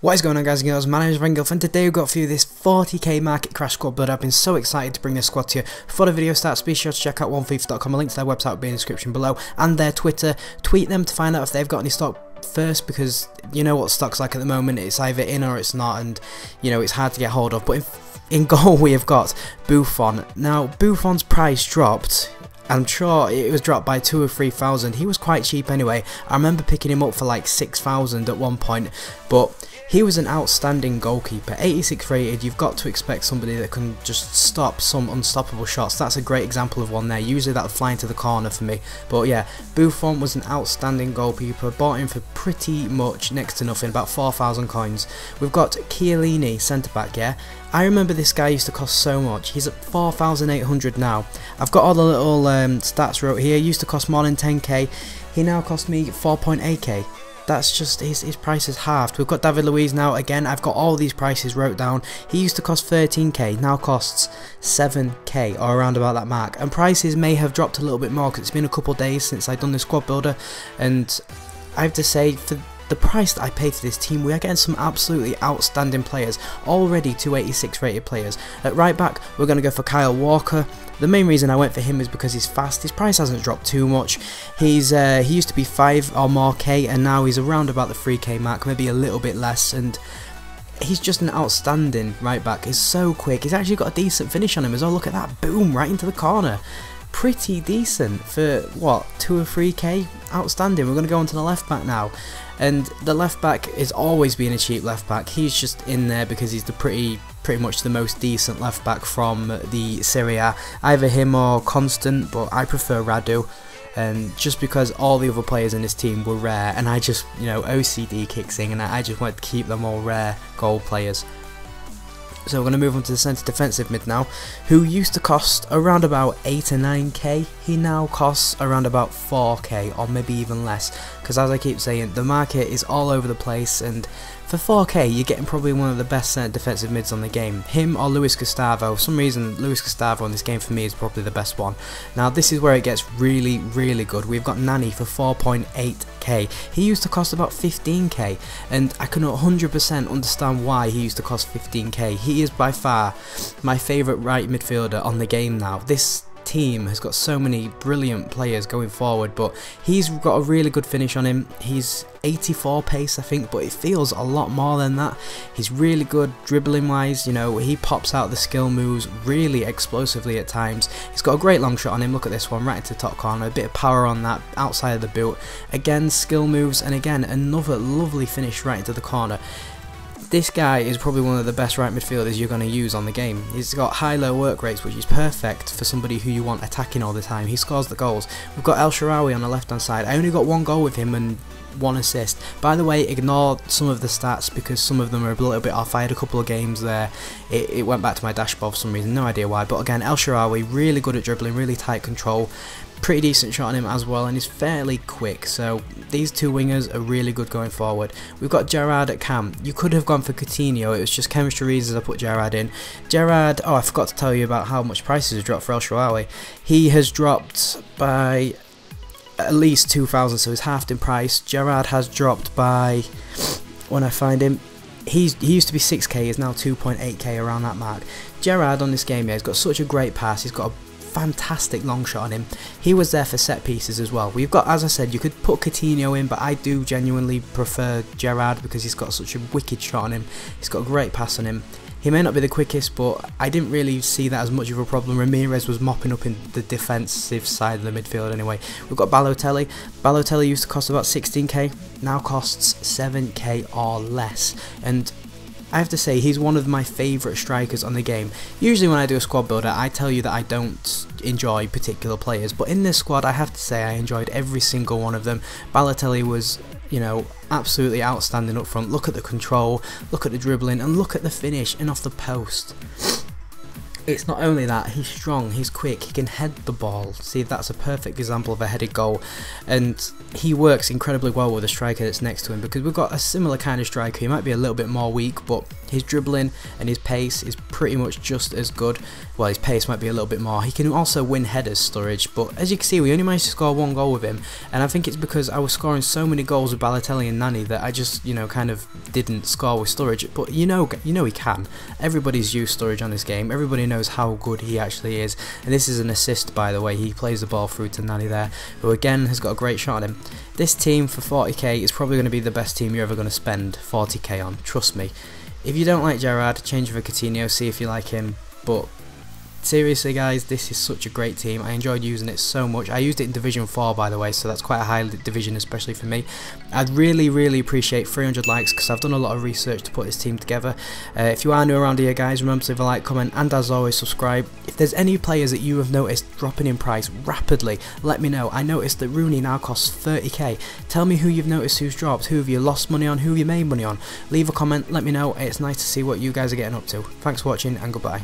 What is going on, guys and girls? My name is Rengulf, and today we've got for you this 40k market crash squad build. I've been so excited to bring this squad to you. Before the video starts, be sure to check out 1FIFA.com. A link to their website will be in the description below, and their Twitter. Tweet them to find out if they've got any stock first, because you know what stock's like at the moment. It's either in or it's not, and you know it's hard to get hold of. But in goal we have got Buffon. Now Buffon's price dropped. I'm sure it was dropped by 2,000 or 3,000. He was quite cheap anyway. I remember picking him up for like 6,000 at one point, but he was an outstanding goalkeeper. 86 rated. You've got to expect somebody that can just stop some unstoppable shots. That's a great example of one there. Usually that would fly into the corner for me, but yeah, Buffon was an outstanding goalkeeper. Bought him for pretty much next to nothing, about 4,000 coins. We've got Chiellini, centre back. Yeah, I remember this guy used to cost so much. He's at 4,800 now. I've got all the little stats wrote here. He used to cost more than 10k. He now cost me 4.8k. That's just, his price is halved. We've got David Luiz now. Again, I've got all these prices wrote down. He used to cost 13k, now costs 7k, or around about that mark. And prices may have dropped a little bit more because it's been a couple of days since I've done this squad builder. And I have to say, for the price that I paid for this team, we are getting some absolutely outstanding players. Already 286 rated players. At right back, we're going to go for Kyle Walker. The main reason I went for him is because he's fast. His price hasn't dropped too much. He used to be 5 or more k, and now he's around about the 3k mark, maybe a little bit less. And he's just an outstanding right back. He's so quick. He's actually got a decent finish on him as well. Look at that, boom, right into the corner. Pretty decent for what, 2 or 3k. Outstanding. We're going to go on to the left back now, and the left back is always being a cheap left back. He's just in there because he's the pretty much the most decent left back from the Serie A. Either him or Constant, but I prefer Radu, and just because all the other players in this team were rare, and I just, you know, OCD kicks in, and I just wanted to keep them all rare gold players. So we're going to move on to the centre defensive mid now, who used to cost around about 8 or 9k. He now costs around about 4k, or maybe even less, because as I keep saying, the market is all over the place, and for 4k you're getting probably one of the best centre defensive mids on the game. Him or Luiz Gustavo. For some reason Luiz Gustavo in this game for me is probably the best one. Now this is where it gets really good. We've got Nani for 4.8k. He used to cost about 15k, and I can 100% understand why he used to cost 15k. He is by far my favourite right midfielder on the game now. This team has got so many brilliant players going forward, but he's got a really good finish on him. He's 84 pace, I think, but it feels a lot more than that. He's really good dribbling wise. You know, he pops out the skill moves really explosively at times. He's got a great long shot on him. Look at this one, right into the top corner, a bit of power on that outside of the boot. Again, skill moves, and again another lovely finish right into the corner. This guy is probably one of the best right midfielders you're going to use on the game. He's got high-low work rates, which is perfect for somebody who you want attacking all the time. He scores the goals. We've got Shaarawy on the left-hand side. I only got 1 goal with him and 1 assist. By the way, ignore some of the stats because some of them are a little bit off. I had a couple of games there. It went back to my dashboard for some reason, no idea why. But again, Shaarawy, really good at dribbling, really tight control. Pretty decent shot on him as well, and he's fairly quick. So these two wingers are really good going forward. We've got Gerrard at cam. You could have gone for Coutinho. It was just chemistry reasons I put Gerrard in. Gerrard, oh, I forgot to tell you about how much prices have dropped for Shaarawy. He has dropped by at least 2,000, so he's halved in price. Gerrard has dropped by, when I find him, he used to be 6k, is now 2.8k, around that mark. Gerrard on this game, yeah, he's got such a great pass. He's got a fantastic long shot on him. He was there for set pieces as well. We've got, as I said, you could put Coutinho in, but I do genuinely prefer Gerrard because he's got such a wicked shot on him. He's got a great pass on him. He may not be the quickest, but I didn't really see that as much of a problem. Ramires was mopping up in the defensive side of the midfield anyway. We've got Balotelli. Balotelli used to cost about 16k, now costs 7k or less. And I have to say, he's one of my favourite strikers on the game. Usually when I do a squad builder, I tell you that I don't enjoy particular players, but in this squad I have to say I enjoyed every single one of them. Balotelli was, you know, absolutely outstanding up front. Look at the control, look at the dribbling, and look at the finish in off the post. It's not only that, he's strong, he's quick, he can head the ball. See, that's a perfect example of a headed goal. And he works incredibly well with the striker that's next to him, because we've got a similar kind of striker. He might be a little bit more weak, but his dribbling and his pace is pretty much just as good. well, his pace might be a little bit more. He can also win headers, Sturridge, but as you can see, we only managed to score 1 goal with him, and I think it's because I was scoring so many goals with Balotelli and Nani that I just, you know, kind of didn't score with Sturridge. But you know he can. Everybody's used Sturridge on this game. Everybody knows how good he actually is, and this is an assist, by the way. He plays the ball through to Nani there, who again has got a great shot on him. This team for 40k is probably going to be the best team you're ever going to spend 40k on, trust me. If you don't like Gerrard, change for Coutinho, see if you like him, but seriously guys, this is such a great team. I enjoyed using it so much. I used it in Division 4 by the way, so that's quite a high division especially for me. I'd really appreciate 300 likes because I've done a lot of research to put this team together. If you are new around here guys, remember to leave a like, comment, and as always subscribe. If there's any players that you have noticed dropping in price rapidly, let me know. I noticed that Rooney now costs 30k. Tell me who you've noticed who's dropped, who have you lost money on, who have you made money on. Leave a comment, let me know. It's nice to see what you guys are getting up to. Thanks for watching and goodbye.